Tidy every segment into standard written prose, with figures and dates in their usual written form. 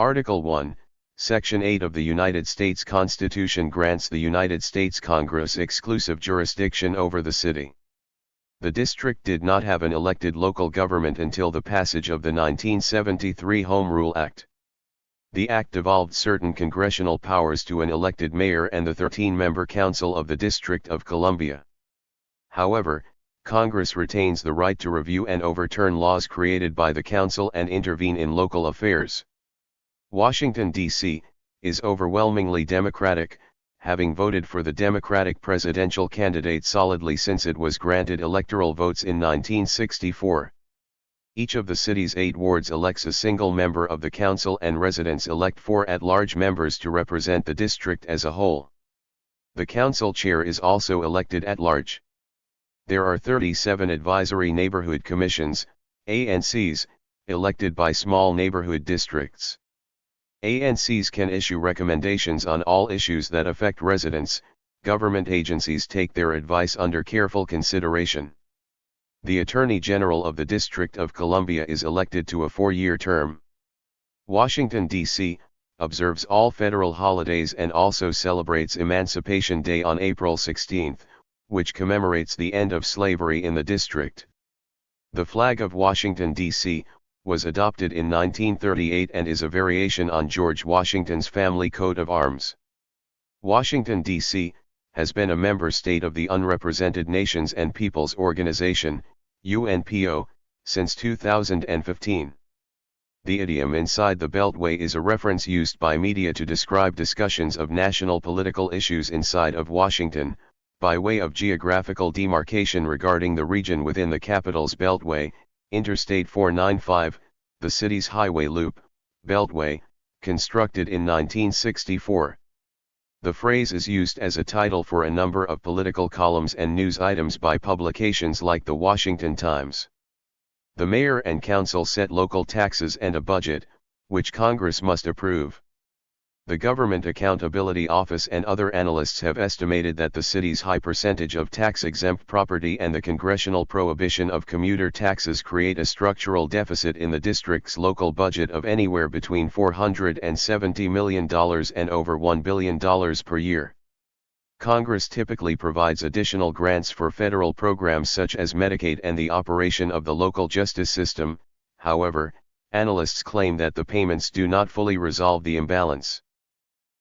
Article 1, Section 8 of the United States Constitution grants the United States Congress exclusive jurisdiction over the city. The district did not have an elected local government until the passage of the 1973 Home Rule Act. The act devolved certain congressional powers to an elected mayor and the 13-member council of the District of Columbia. However, Congress retains the right to review and overturn laws created by the council and intervene in local affairs. Washington, D.C., is overwhelmingly Democratic, having voted for the Democratic presidential candidate solidly since it was granted electoral votes in 1964. Each of the city's 8 wards elects a single member of the council and residents elect 4 at-large members to represent the district as a whole. The council chair is also elected at large. There are 37 advisory neighborhood commissions, ANCs, elected by small neighborhood districts. ANCs can issue recommendations on all issues that affect residents. Government agencies take their advice under careful consideration. The Attorney General of the District of Columbia is elected to a 4-year term. Washington, D.C., observes all federal holidays and also celebrates Emancipation Day on April 16, which commemorates the end of slavery in the district. The flag of Washington, D.C., was adopted in 1938 and is a variation on George Washington's family coat of arms. Washington, D.C., has been a member state of the Unrepresented Nations and Peoples Organization, UNPO, since 2015. The idiom "inside the Beltway" is a reference used by media to describe discussions of national political issues inside of Washington, by way of geographical demarcation regarding the region within the capital's Beltway, Interstate 495, the city's highway loop, Beltway, constructed in 1964. The phrase is used as a title for a number of political columns and news items by publications like the Washington Times. The mayor and council set local taxes and a budget, which Congress must approve. The Government Accountability Office and other analysts have estimated that the city's high percentage of tax-exempt property and the congressional prohibition of commuter taxes create a structural deficit in the district's local budget of anywhere between $470 million and over $1 billion per year. Congress typically provides additional grants for federal programs such as Medicaid and the operation of the local justice system. However, analysts claim that the payments do not fully resolve the imbalance.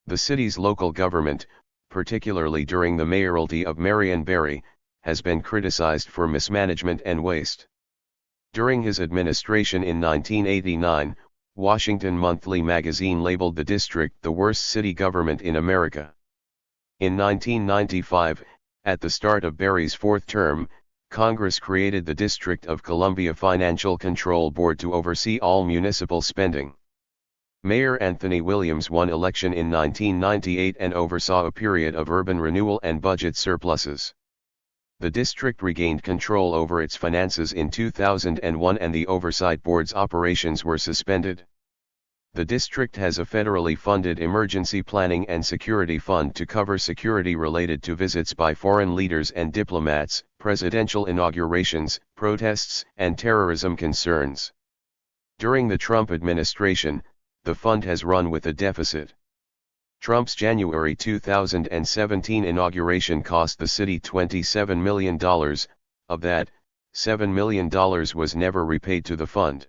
The city's local government, particularly during the mayoralty of Marion Barry, has been criticized for mismanagement and waste. During his administration in 1989, Washington Monthly magazine labeled the district the worst city government in America. In 1995, at the start of Barry's 4th term, Congress created the District of Columbia Financial Control Board to oversee all municipal spending. Mayor Anthony Williams won election in 1998 and oversaw a period of urban renewal and budget surpluses. The district regained control over its finances in 2001 and the Oversight Board's operations were suspended. The district has a federally funded emergency planning and security fund to cover security related to visits by foreign leaders and diplomats, presidential inaugurations, protests, and terrorism concerns. During the Trump administration, the fund has run with a deficit. Trump's January 2017 inauguration cost the city $27 million, of that, $7 million was never repaid to the fund.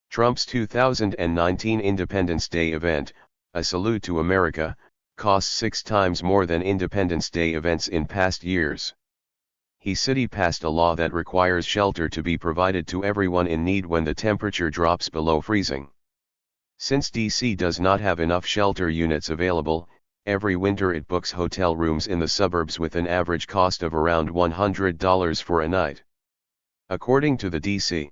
Trump's 2019 Independence Day event, A Salute to America, cost 6 times more than Independence Day events in past years. His city passed a law that requires shelter to be provided to everyone in need when the temperature drops below freezing. Since D.C. does not have enough shelter units available, every winter it books hotel rooms in the suburbs with an average cost of around $100 for a night. According to the D.C.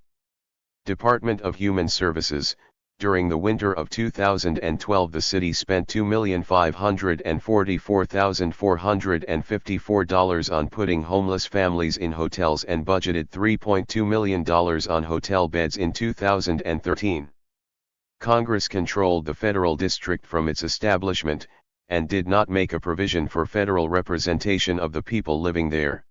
Department of Human Services, during the winter of 2012 the city spent $2,544,454 on putting homeless families in hotels and budgeted $3.2 million on hotel beds in 2013. Congress controlled the federal district from its establishment, and did not make a provision for federal representation of the people living there.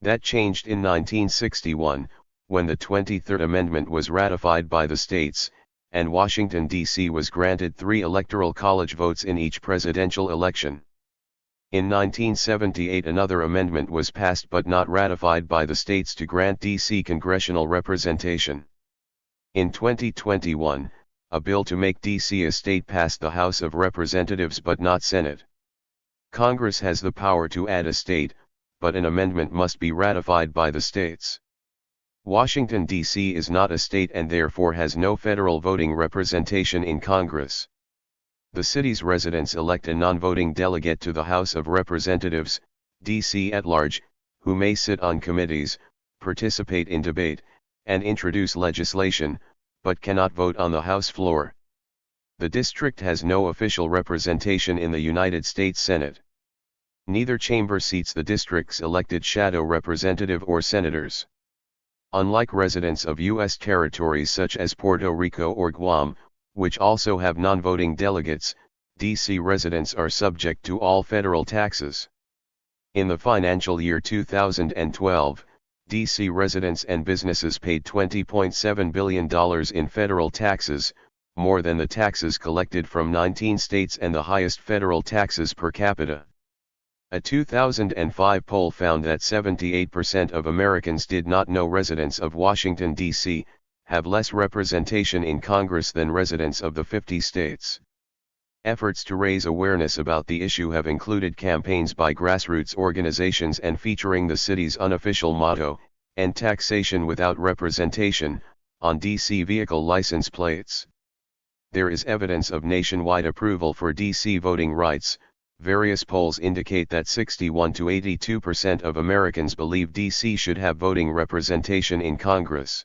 That changed in 1961, when the 23rd Amendment was ratified by the states, and Washington, D.C. was granted 3 electoral college votes in each presidential election. In 1978 another amendment was passed but not ratified by the states to grant D.C. congressional representation. In 2021, a bill to make D.C. a state passed the House of Representatives but not Senate. Congress has the power to add a state, but an amendment must be ratified by the states. Washington, D.C. is not a state and therefore has no federal voting representation in Congress. The city's residents elect a non-voting delegate to the House of Representatives, D.C. at large, who may sit on committees, participate in debate, and introduce legislation, but cannot vote on the House floor. The district has no official representation in the United States Senate. Neither chamber seats the district's elected shadow representative or senators. Unlike residents of U.S. territories such as Puerto Rico or Guam, which also have non-voting delegates, D.C. residents are subject to all federal taxes. In the financial year 2012, D.C. residents and businesses paid $20.7 billion in federal taxes, more than the taxes collected from 19 states and the highest federal taxes per capita. A 2005 poll found that 78% of Americans did not know residents of Washington, D.C., have less representation in Congress than residents of the 50 states. Efforts to raise awareness about the issue have included campaigns by grassroots organizations and featuring the city's unofficial motto, "End Taxation Without Representation," on D.C. vehicle license plates. There is evidence of nationwide approval for D.C. voting rights. Various polls indicate that 61 to 82% of Americans believe D.C. should have voting representation in Congress.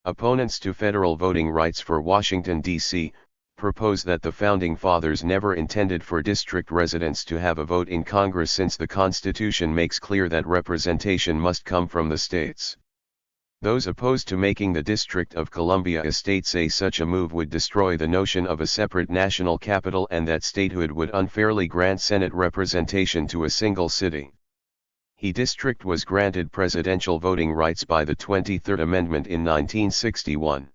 Opponents to federal voting rights for Washington, D.C., propose that the Founding Fathers never intended for district residents to have a vote in Congress since the Constitution makes clear that representation must come from the states. Those opposed to making the District of Columbia a state say such a move would destroy the notion of a separate national capital and that statehood would unfairly grant Senate representation to a single city. The district was granted presidential voting rights by the 23rd Amendment in 1961.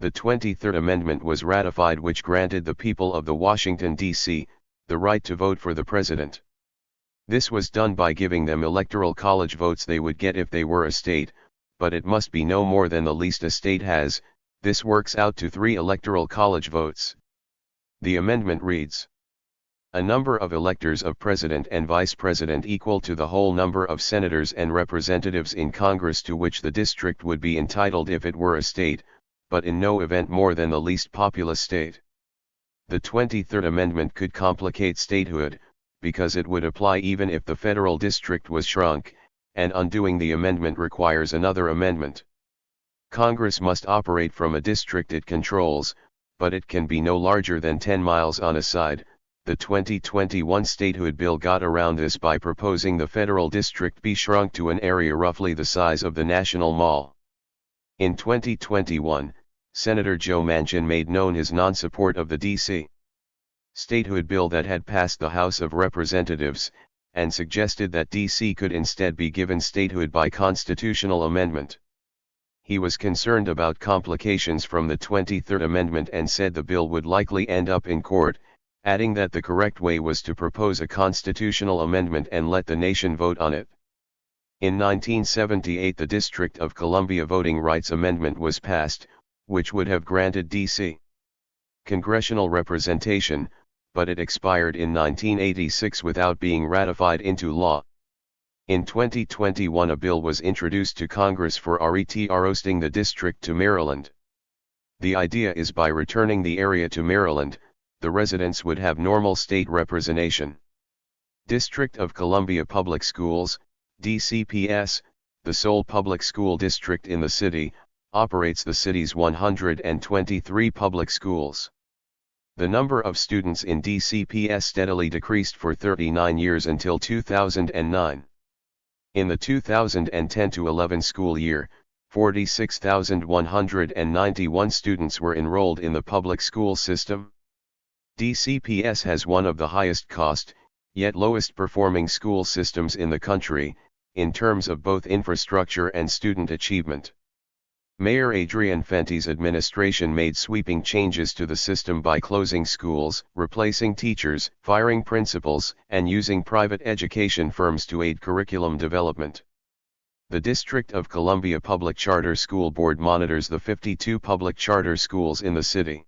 The 23rd Amendment was ratified, which granted the people of the Washington, D.C., the right to vote for the president. This was done by giving them electoral college votes they would get if they were a state, but it must be no more than the least a state has. This works out to 3 electoral college votes. The amendment reads: a number of electors of president and vice president equal to the whole number of senators and representatives in Congress to which the district would be entitled if it were a state, but in no event more than the least populous state. The 23rd Amendment could complicate statehood, because it would apply even if the federal district was shrunk, and undoing the amendment requires another amendment. Congress must operate from a district it controls, but it can be no larger than 10 miles on a side. The 2021 statehood bill got around this by proposing the federal district be shrunk to an area roughly the size of the National Mall. In 2021, Senator Joe Manchin made known his non-support of the D.C. statehood bill that had passed the House of Representatives, and suggested that D.C. could instead be given statehood by constitutional amendment. He was concerned about complications from the 23rd Amendment and said the bill would likely end up in court, adding that the correct way was to propose a constitutional amendment and let the nation vote on it. In 1978 the District of Columbia Voting Rights Amendment was passed, which would have granted D.C. congressional representation, but it expired in 1986 without being ratified into law. In 2021 a bill was introduced to Congress for retroasting the district to Maryland. The idea is by returning the area to Maryland, the residents would have normal state representation. District of Columbia Public Schools, DCPS, the sole public school district in the city, operates the city's 123 public schools. The number of students in DCPS steadily decreased for 39 years until 2009. In the 2010-11 school year, 46,191 students were enrolled in the public school system. DCPS has one of the highest cost, yet lowest performing school systems in the country, in terms of both infrastructure and student achievement. Mayor Adrian Fenty's administration made sweeping changes to the system by closing schools, replacing teachers, firing principals, and using private education firms to aid curriculum development. The District of Columbia Public Charter School Board monitors the 52 public charter schools in the city.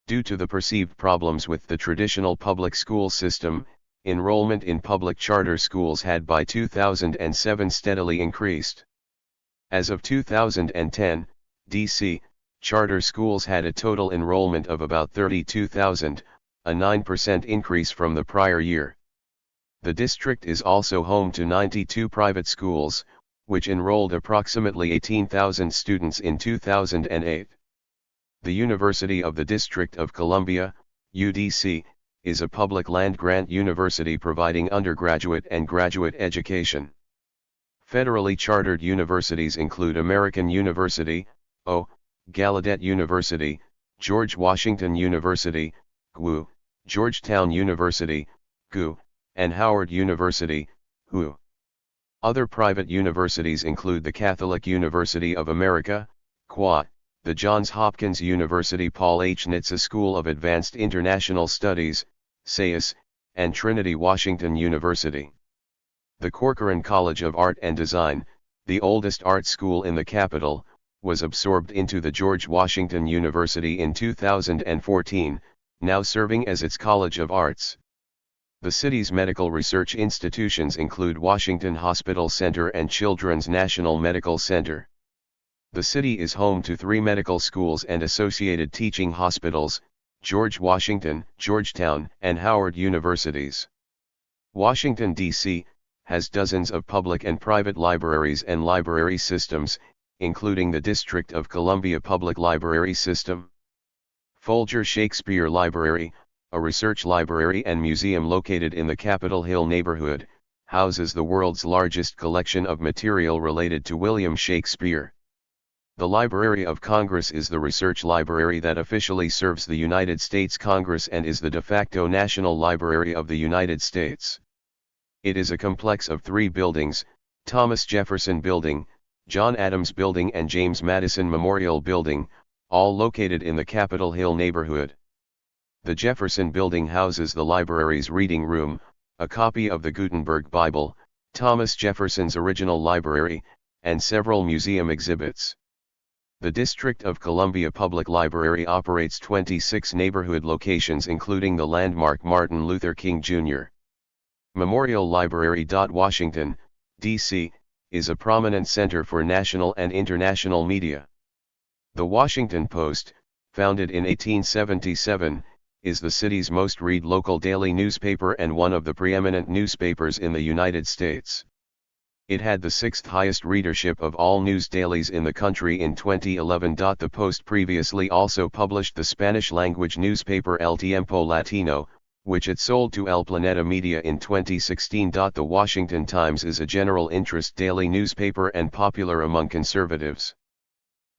Due to the perceived problems with the traditional public school system, enrollment in public charter schools had by 2007 steadily increased. As of 2010, D.C., charter schools had a total enrollment of about 32,000, a 9% increase from the prior year. The district is also home to 92 private schools, which enrolled approximately 18,000 students in 2008. The University of the District of Columbia, UDC, is a public land-grant university providing undergraduate and graduate education. Federally chartered universities include American University, Gallaudet University, George Washington University, GWU, Georgetown University, GU, and Howard University, HU. Other private universities include the Catholic University of America, QA, the Johns Hopkins University Paul H. Nitze School of Advanced International Studies, SAIS, and Trinity Washington University. The Corcoran College of Art and Design, the oldest art school in the capital, was absorbed into the George Washington University in 2014, now serving as its College of Arts. The city's medical research institutions include Washington Hospital Center and Children's National Medical Center. The city is home to 3 medical schools and associated teaching hospitals, George Washington, Georgetown, and Howard Universities. Washington, D.C., has dozens of public and private libraries and library systems, including the District of Columbia Public Library System. Folger Shakespeare Library, a research library and museum located in the Capitol Hill neighborhood, houses the world's largest collection of material related to William Shakespeare. The Library of Congress is the research library that officially serves the United States Congress and is the de facto National Library of the United States. It is a complex of 3 buildings, Thomas Jefferson Building, John Adams Building and James Madison Memorial Building, all located in the Capitol Hill neighborhood. The Jefferson Building houses the library's reading room, a copy of the Gutenberg Bible, Thomas Jefferson's original library, and several museum exhibits. The District of Columbia Public Library operates 26 neighborhood locations including the landmark Martin Luther King Jr. Memorial Library. Washington, D.C., is a prominent center for national and international media. The Washington Post, founded in 1877, is the city's most read local daily newspaper and one of the preeminent newspapers in the United States. It had the 6th highest readership of all news dailies in the country in 2011. The Post previously also published the Spanish-language newspaper El Tiempo Latino, which it sold to El Planeta Media in 2016. The Washington Times is a general interest daily newspaper and popular among conservatives.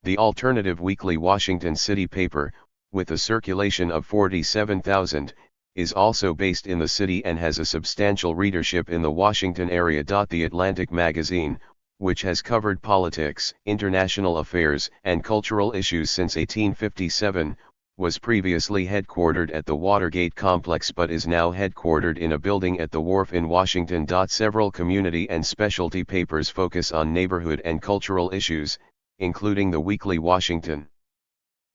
The alternative weekly Washington City paper, with a circulation of 47,000, is also based in the city and has a substantial readership in the Washington area. The Atlantic magazine, which has covered politics, international affairs, and cultural issues since 1857, was previously headquartered at the Watergate complex but is now headquartered in a building at the Wharf in Washington. Several community and specialty papers focus on neighborhood and cultural issues, including the Weekly Washington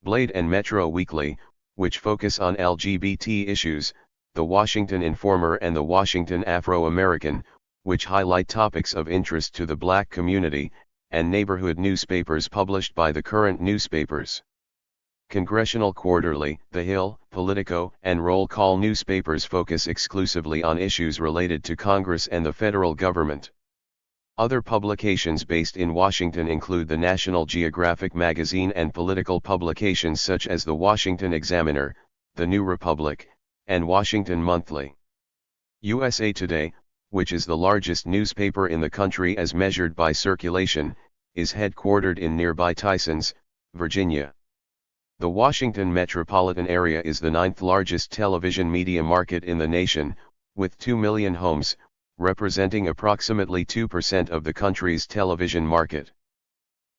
Blade and Metro Weekly, which focus on LGBT issues, the Washington Informer and the Washington Afro-American, which highlight topics of interest to the Black community, and neighborhood newspapers published by the current newspapers. Congressional Quarterly, The Hill, Politico, and Roll Call newspapers focus exclusively on issues related to Congress and the federal government. Other publications based in Washington include the National Geographic magazine and political publications such as the Washington Examiner, The New Republic, and Washington Monthly. USA Today, which is the largest newspaper in the country as measured by circulation, is headquartered in nearby Tysons, Virginia. The Washington metropolitan area is the 9th largest television media market in the nation, with 2 million homes, representing approximately 2% of the country's television market.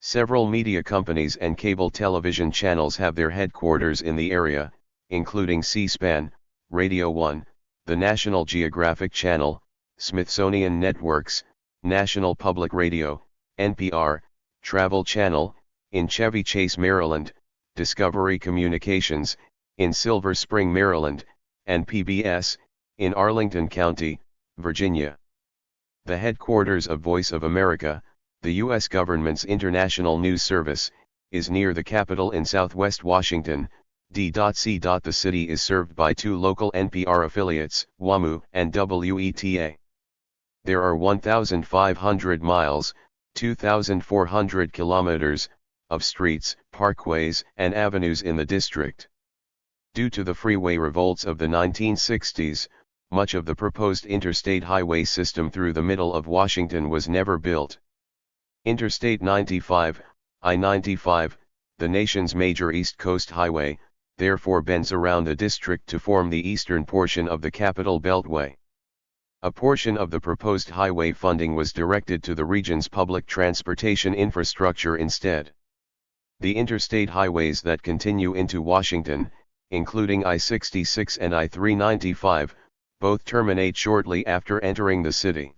Several media companies and cable television channels have their headquarters in the area, including C-SPAN, Radio 1, the National Geographic Channel, Smithsonian Networks, National Public Radio, NPR, Travel Channel, in Chevy Chase, Maryland, Discovery Communications, in Silver Spring, Maryland, and PBS, in Arlington County, Virginia. The headquarters of Voice of America, the U.S. government's international news service, is near the Capitol in southwest Washington, D.C. The city is served by two local NPR affiliates, WAMU and WETA. There are 1,500 miles, 2,400 kilometers, of streets, parkways, and avenues in the district. Due to the freeway revolts of the 1960s, much of the proposed interstate highway system through the middle of Washington was never built. Interstate 95, I-95, the nation's major East Coast highway, therefore bends around the district to form the eastern portion of the Capital Beltway. A portion of the proposed highway funding was directed to the region's public transportation infrastructure instead. The interstate highways that continue into Washington, including I-66 and I-395, both terminate shortly after entering the city.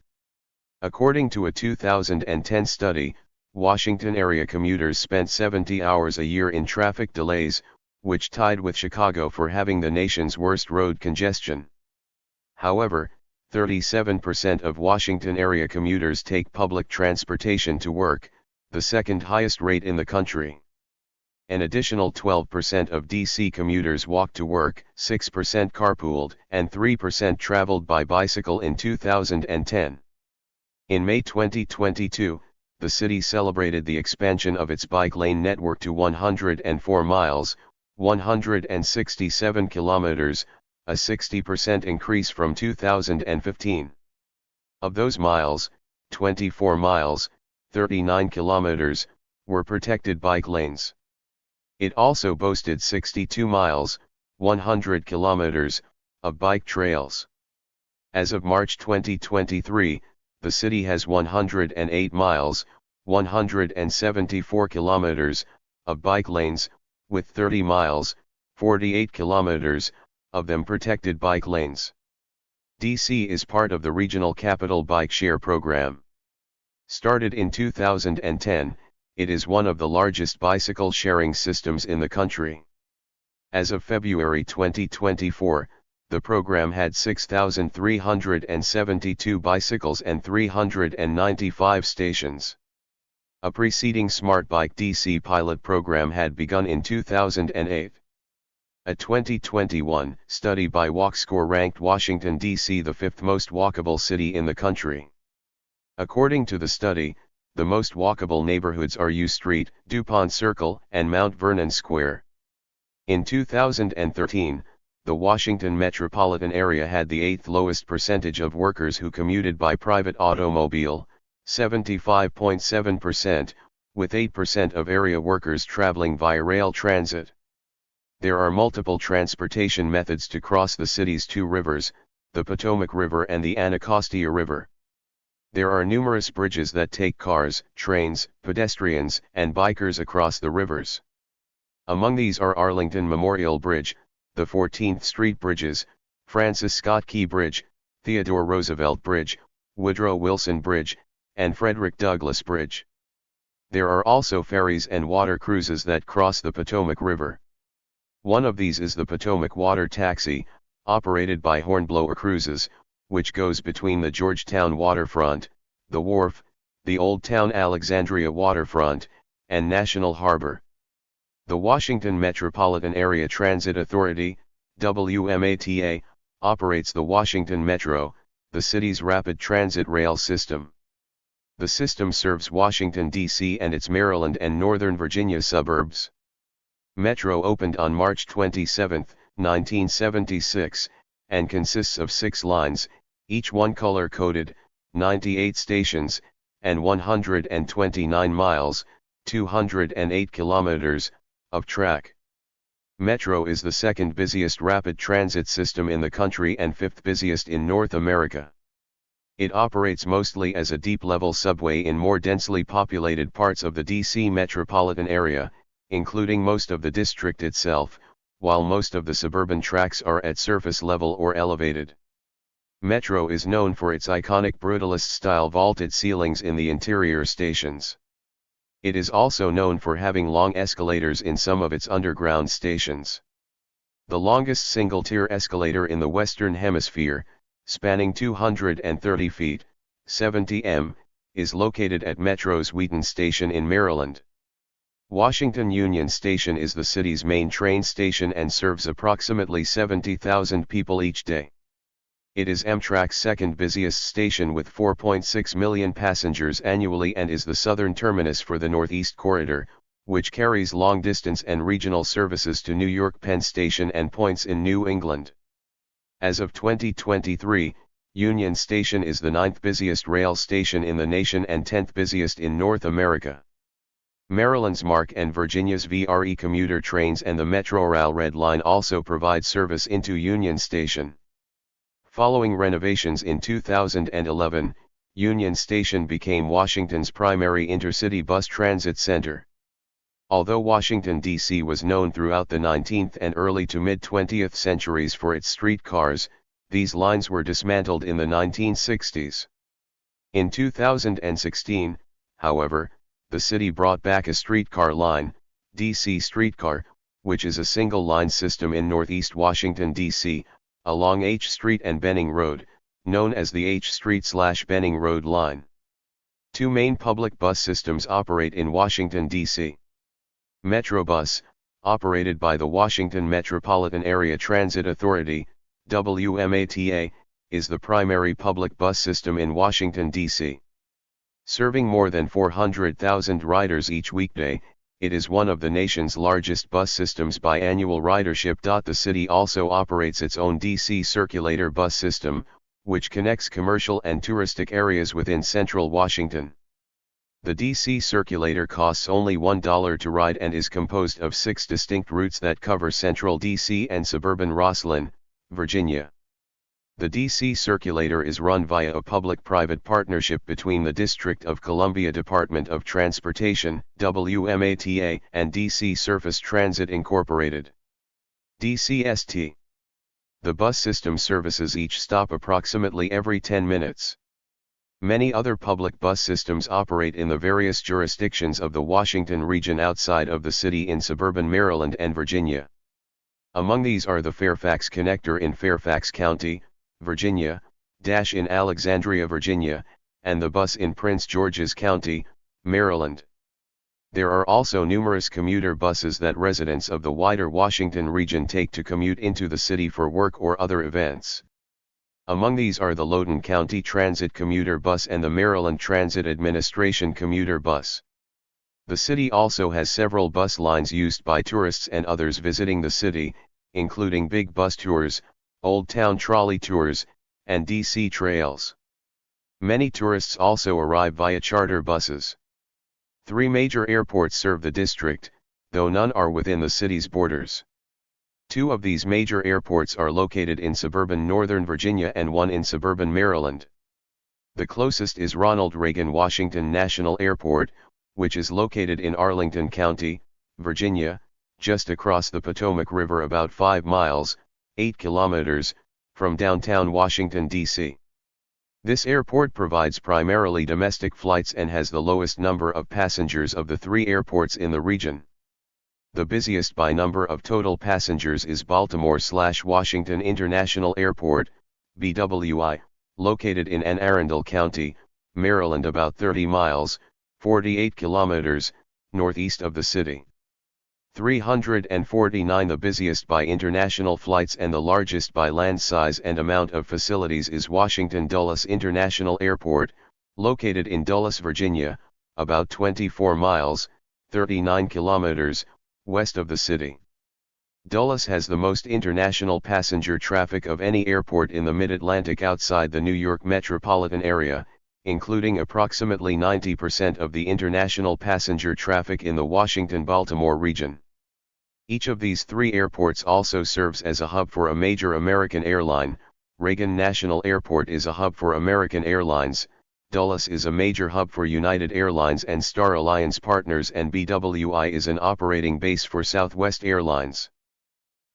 According to a 2010 study, Washington area commuters spent 70 hours a year in traffic delays, which tied with Chicago for having the nation's worst road congestion. However, 37% of Washington area commuters take public transportation to work, the second highest rate in the country. An additional 12% of D.C. commuters walked to work, 6% carpooled, and 3% traveled by bicycle in 2010. In May 2022, the city celebrated the expansion of its bike lane network to 104 miles, 167 kilometers, a 60% increase from 2015. Of those miles, 24 miles, 39 kilometers, were protected bike lanes. It also boasted 62 miles, 100 kilometers, of bike trails. As of March 2023, the city has 108 miles, 174 kilometers, of bike lanes, with 30 miles, 48 kilometers, of them protected bike lanes. DC is part of the Regional Capital Bike Share Program. Started in 2010, it is one of the largest bicycle sharing systems in the country. As of February 2024, the program had 6,372 bicycles and 395 stations. A preceding Smart Bike DC pilot program had begun in 2008. A 2021 study by WalkScore ranked Washington, D.C. the fifth most walkable city in the country. According to the study, the most walkable neighborhoods are U Street, DuPont Circle, and Mount Vernon Square. In 2013, the Washington metropolitan area had the eighth lowest percentage of workers who commuted by private automobile, 75.7%, with 8% of area workers traveling via rail transit. There are multiple transportation methods to cross the city's two rivers, the Potomac River and the Anacostia River. There are numerous bridges that take cars, trains, pedestrians, and bikers across the rivers. Among these are Arlington Memorial Bridge, the 14th Street Bridges, Francis Scott Key Bridge, Theodore Roosevelt Bridge, Woodrow Wilson Bridge, and Frederick Douglass Bridge. There are also ferries and water cruises that cross the Potomac River. One of these is the Potomac Water Taxi, operated by Hornblower Cruises, which goes between the Georgetown waterfront, the wharf, the Old Town Alexandria waterfront, and National Harbor. The Washington Metropolitan Area Transit Authority, WMATA, operates the Washington Metro, the city's rapid transit rail system. The system serves Washington, D.C. and its Maryland and Northern Virginia suburbs. Metro opened on March 27, 1976, and consists of 6 lines, each one color-coded, 98 stations, and 129 miles, 208 kilometers, of track. Metro is the second busiest rapid transit system in the country and fifth busiest in North America. It operates mostly as a deep-level subway in more densely populated parts of the DC metropolitan area, including most of the district itself, while most of the suburban tracks are at surface level or elevated. Metro is known for its iconic brutalist-style vaulted ceilings in the interior stations. It is also known for having long escalators in some of its underground stations. The longest single-tier escalator in the Western Hemisphere, spanning 230 feet, 70 m, is located at Metro's Wheaton Station in Maryland. Washington Union Station is the city's main train station and serves approximately 70,000 people each day. It is Amtrak's second busiest station with 4.6 million passengers annually and is the southern terminus for the Northeast Corridor, which carries long-distance and regional services to New York Penn Station and points in New England. As of 2023, Union Station is the 9th busiest rail station in the nation and 10th busiest in North America. Maryland's MARC and Virginia's VRE commuter trains and the Metrorail Red Line also provide service into Union Station. Following renovations in 2011, Union Station became Washington's primary intercity bus transit center. Although Washington, D.C. was known throughout the 19th and early to mid-20th centuries for its streetcars, these lines were dismantled in the 1960s. In 2016, however, the city brought back a streetcar line, D.C. Streetcar, which is a single-line system in Northeast Washington, D.C., along H Street and Benning Road, known as the H Street/Benning Road Line. Two main public bus systems operate in Washington, D.C. Metrobus, operated by the Washington Metropolitan Area Transit Authority, WMATA, is the primary public bus system in Washington, D.C. Serving more than 400,000 riders each weekday, it is one of the nation's largest bus systems by annual ridership. The city also operates its own D.C. Circulator bus system, which connects commercial and touristic areas within central Washington. The D.C. Circulator costs only $1 to ride and is composed of 6 distinct routes that cover central D.C. and suburban Rosslyn, Virginia. The D.C. Circulator is run via a public-private partnership between the District of Columbia Department of Transportation, WMATA, and D.C. Surface Transit Incorporated, DCST. The bus system services each stop approximately every 10 minutes. Many other public bus systems operate in the various jurisdictions of the Washington region outside of the city in suburban Maryland and Virginia. Among these are the Fairfax Connector in Fairfax County, Virginia, Dash in Alexandria, Virginia, and the Bus in Prince George's County, Maryland. There are also numerous commuter buses that residents of the wider Washington region take to commute into the city for work or other events. Among these are the Loudoun County Transit Commuter Bus and the Maryland Transit Administration Commuter Bus. The city also has several bus lines used by tourists and others visiting the city, including Big Bus Tours, Old Town Trolley Tours, and DC Trails. Many tourists also arrive via charter buses. 3 major airports serve the district, though none are within the city's borders. 2 of these major airports are located in suburban Northern Virginia and 1 in suburban Maryland. The closest is Ronald Reagan Washington National Airport, which is located in Arlington County, Virginia, just across the Potomac River about 5 miles, 8 kilometers, from downtown Washington, D.C. This airport provides primarily domestic flights and has the lowest number of passengers of the 3 airports in the region. The busiest by number of total passengers is Baltimore/Washington International Airport, BWI, located in Anne Arundel County, Maryland about 30 miles, 48 kilometers, northeast of the city. 349. The busiest by international flights and the largest by land size and amount of facilities is Washington Dulles International Airport, located in Dulles, Virginia, about 24 miles, 39 kilometers, west of the city. Dulles has the most international passenger traffic of any airport in the mid-Atlantic outside the New York metropolitan area, including approximately 90% of the international passenger traffic in the Washington-Baltimore region. Each of these 3 airports also serves as a hub for a major American airline, Reagan National Airport is a hub for American Airlines, Dulles is a major hub for United Airlines and Star Alliance partners, and BWI is an operating base for Southwest Airlines.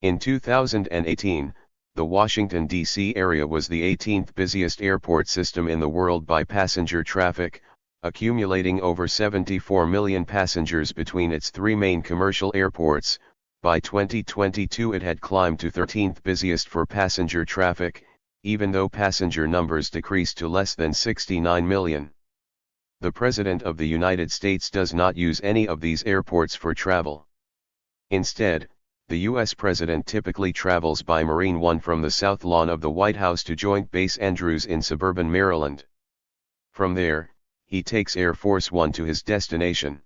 In 2018, the Washington, D.C. area was the 18th busiest airport system in the world by passenger traffic, accumulating over 74 million passengers between its three main commercial airports. By 2022 it had climbed to 13th busiest for passenger traffic, even though passenger numbers decreased to less than 69 million. The President of the United States does not use any of these airports for travel. Instead, the U.S. President typically travels by Marine One from the South Lawn of the White House to Joint Base Andrews in suburban Maryland. From there, he takes Air Force One to his destination.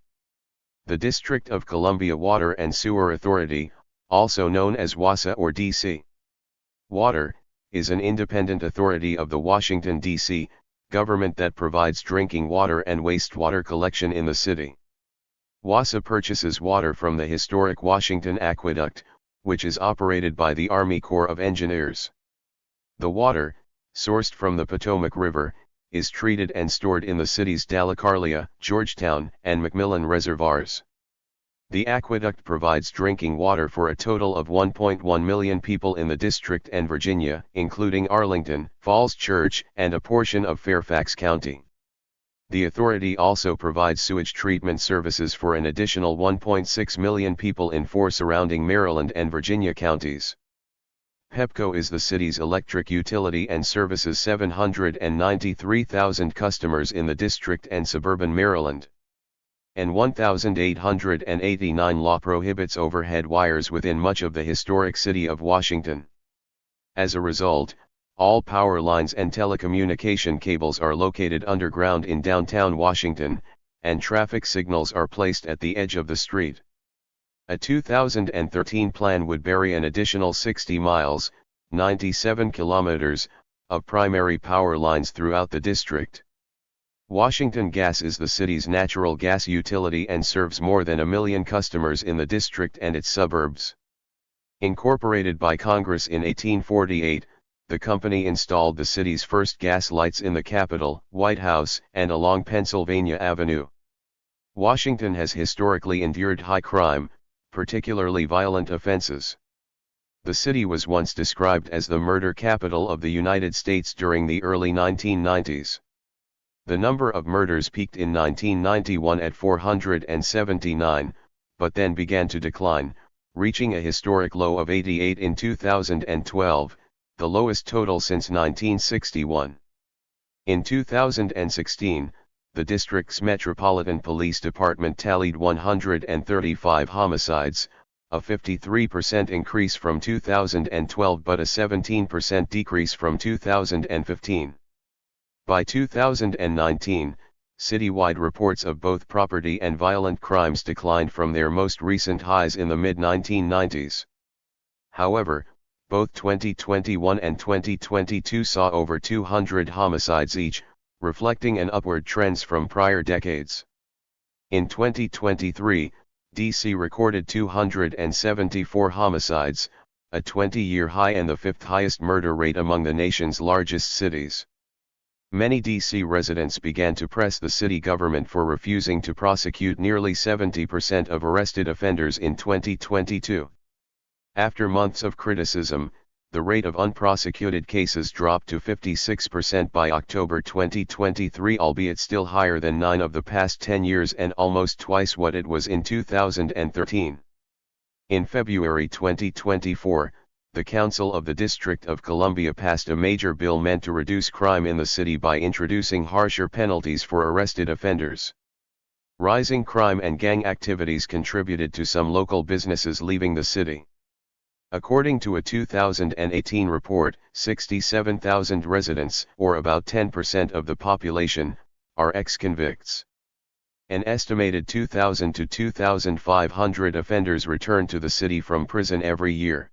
The District of Columbia Water and Sewer Authority, also known as WASA or D.C. Water, is an independent authority of the Washington, D.C. government that provides drinking water and wastewater collection in the city. WASA purchases water from the historic Washington Aqueduct, which is operated by the Army Corps of Engineers. The water, sourced from the Potomac River, is treated and stored in the city's Dalecarlia, Georgetown, and McMillan reservoirs. The aqueduct provides drinking water for a total of 1.1 million people in the district and Virginia, including Arlington, Falls Church, and a portion of Fairfax County. The authority also provides sewage treatment services for an additional 1.6 million people in four surrounding Maryland and Virginia counties. Pepco is the city's electric utility and services 793,000 customers in the district and suburban Maryland. And 1,889 law prohibits overhead wires within much of the historic city of Washington. As a result, all power lines and telecommunication cables are located underground in downtown Washington, and traffic signals are placed at the edge of the street. A 2013 plan would bury an additional 60 miles, 97 kilometers, of primary power lines throughout the district. Washington Gas is the city's natural gas utility and serves more than 1 million customers in the district and its suburbs. Incorporated by Congress in 1848, the company installed the city's first gas lights in the Capitol, White House, and along Pennsylvania Avenue. Washington has historically endured high crime, particularly violent offenses. The city was once described as the murder capital of the United States during the early 1990s. The number of murders peaked in 1991 at 479, but then began to decline, reaching a historic low of 88 in 2012, the lowest total since 1961. In 2016, the district's Metropolitan Police Department tallied 135 homicides, a 53% increase from 2012 but a 17% decrease from 2015. By 2019, citywide reports of both property and violent crimes declined from their most recent highs in the mid-1990s. However, both 2021 and 2022 saw over 200 homicides each, reflecting an upward trend from prior decades. In 2023, D.C. recorded 274 homicides, a 20-year high and the fifth highest murder rate among the nation's largest cities. Many D.C. residents began to press the city government for refusing to prosecute nearly 70% of arrested offenders in 2022. After months of criticism, the rate of unprosecuted cases dropped to 56% by October 2023, albeit still higher than 9 of the past 10 years and almost twice what it was in 2013. In February 2024, the Council of the District of Columbia passed a major bill meant to reduce crime in the city by introducing harsher penalties for arrested offenders. Rising crime and gang activities contributed to some local businesses leaving the city. According to a 2018 report, 67,000 residents, or about 10% of the population, are ex-convicts. An estimated 2,000 to 2,500 offenders return to the city from prison every year.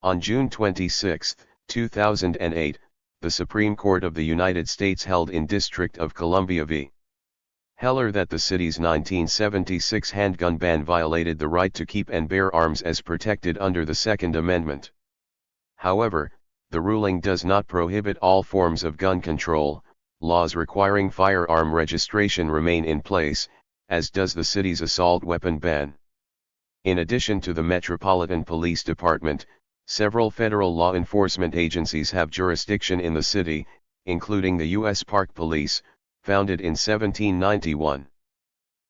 On June 26, 2008, the Supreme Court of the United States held in District of Columbia v. Heller that the city's 1976 handgun ban violated the right to keep and bear arms as protected under the Second Amendment. However, the ruling does not prohibit all forms of gun control. Laws requiring firearm registration remain in place, as does the city's assault weapon ban. In addition to the Metropolitan Police Department, several federal law enforcement agencies have jurisdiction in the city, including the U.S. Park Police, founded in 1791.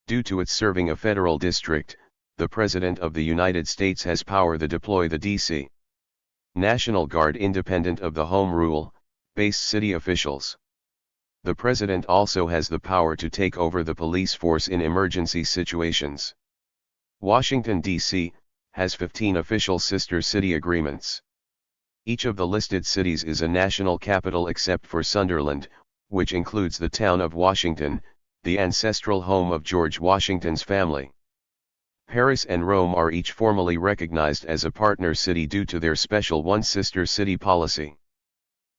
Due to its serving a federal district, the President of the United States has power to deploy the D.C. National Guard independent of the Home Rule-based city officials. The President also has the power to take over the police force in emergency situations. Washington, D.C., has 15 official sister city agreements. Each of the listed cities is a national capital except for Sunderland, which includes the town of Washington, the ancestral home of George Washington's family. Paris and Rome are each formally recognized as a partner city due to their special one-sister city policy.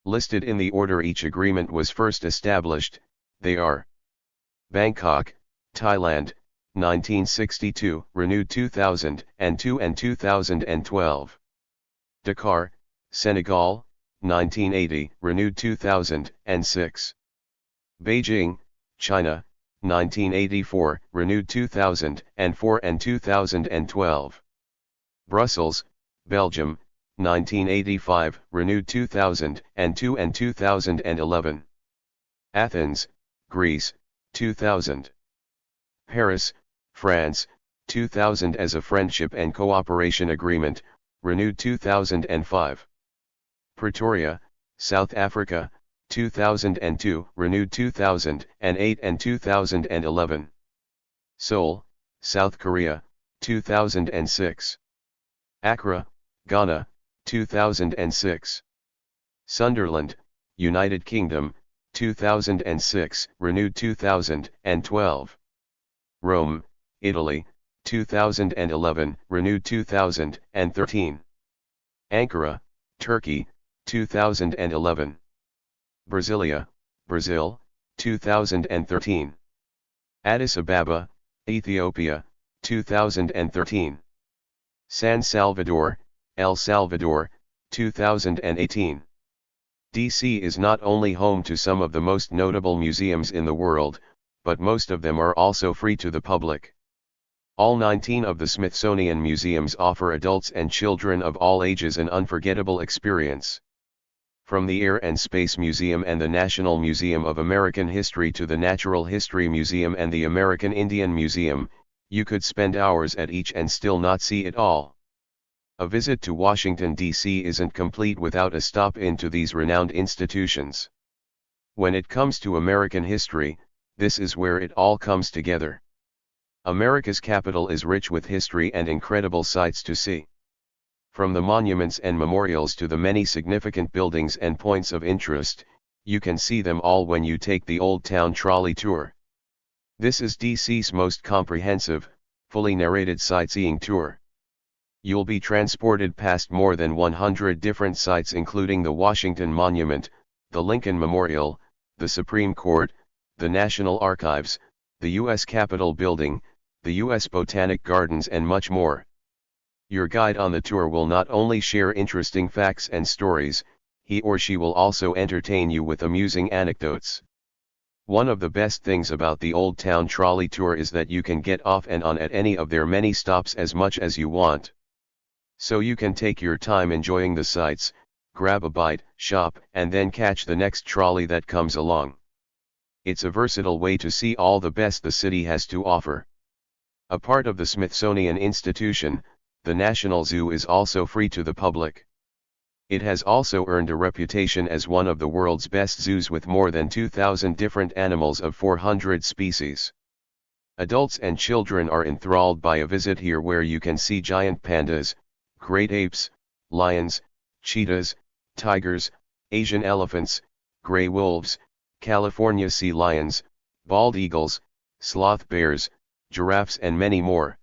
Listed in the order each agreement was first established, they are: Bangkok, Thailand, 1962, renewed 2002 and 2012. Dakar, Senegal, 1980, renewed 2006. Beijing, China, 1984, renewed 2004 and 2012. Brussels, Belgium, 1985, renewed 2002 and 2011. Athens, Greece, 2000. Paris, France, 2000 as a friendship and cooperation agreement, renewed 2005. Pretoria, South Africa, 2002, renewed 2008 and 2011. Seoul, South Korea, 2006. Accra, Ghana, 2006. Sunderland, United Kingdom, 2006, renewed 2012. Rome, Italy, 2011, renewed 2013. Ankara, Turkey, 2011. Brasilia, Brazil, 2013. Addis Ababa, Ethiopia, 2013. San Salvador, El Salvador, 2018. DC is not only home to some of the most notable museums in the world, but most of them are also free to the public. All 19 of the Smithsonian museums offer adults and children of all ages an unforgettable experience. From the Air and Space Museum and the National Museum of American History to the Natural History Museum and the American Indian Museum, you could spend hours at each and still not see it all. A visit to Washington, D.C. isn't complete without a stop into these renowned institutions. When it comes to American history, this is where it all comes together. America's capital is rich with history and incredible sights to see. From the monuments and memorials to the many significant buildings and points of interest, you can see them all when you take the Old Town Trolley Tour. This is DC's most comprehensive, fully narrated sightseeing tour. You'll be transported past more than 100 different sites including the Washington Monument, the Lincoln Memorial, the Supreme Court, the National Archives, the U.S. Capitol Building, the U.S. Botanic Gardens and much more. Your guide on the tour will not only share interesting facts and stories, he or she will also entertain you with amusing anecdotes. One of the best things about the Old Town Trolley Tour is that you can get off and on at any of their many stops as much as you want. So you can take your time enjoying the sights, grab a bite, shop, and then catch the next trolley that comes along. It's a versatile way to see all the best the city has to offer. A part of the Smithsonian Institution, the National Zoo is also free to the public. It has also earned a reputation as one of the world's best zoos with more than 2,000 different animals of 400 species. Adults and children are enthralled by a visit here where you can see giant pandas, great apes, lions, cheetahs, tigers, Asian elephants, gray wolves, California sea lions, bald eagles, sloth bears, giraffes and many more.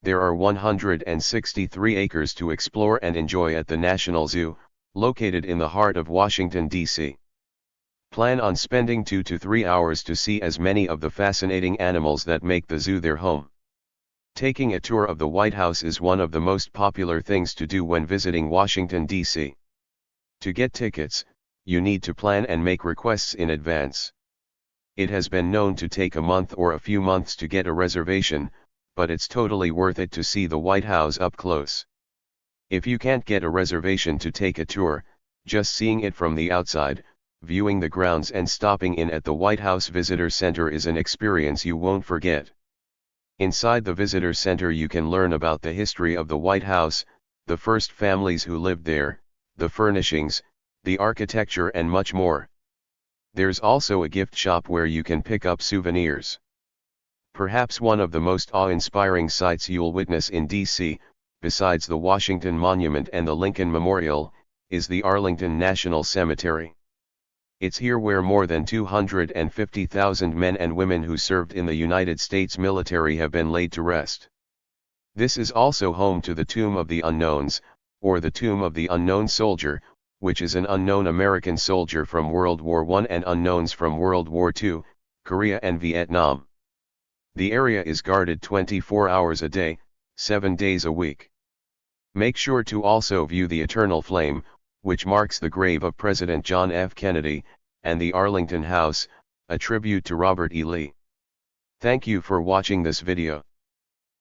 There are 163 acres to explore and enjoy at the National Zoo, located in the heart of Washington, D.C. Plan on spending 2 to 3 hours to see as many of the fascinating animals that make the zoo their home. Taking a tour of the White House is one of the most popular things to do when visiting Washington, D.C. To get tickets, you need to plan and make requests in advance. It has been known to take a month or a few months to get a reservation, but it's totally worth it to see the White House up close. If you can't get a reservation to take a tour, just seeing it from the outside, viewing the grounds and stopping in at the White House Visitor Center is an experience you won't forget. Inside the Visitor Center you can learn about the history of the White House, the first families who lived there, the furnishings, the architecture and much more. There's also a gift shop where you can pick up souvenirs. Perhaps one of the most awe-inspiring sights you'll witness in D.C., besides the Washington Monument and the Lincoln Memorial, is the Arlington National Cemetery. It's here where more than 250,000 men and women who served in the United States military have been laid to rest. This is also home to the Tomb of the Unknowns, or the Tomb of the Unknown Soldier, which is an unknown American soldier from World War I and unknowns from World War II, Korea and Vietnam. The area is guarded 24 hours a day, 7 days a week. Make sure to also view the Eternal Flame, which marks the grave of President John F. Kennedy, and the Arlington House, a tribute to Robert E. Lee. Thank you for watching this video.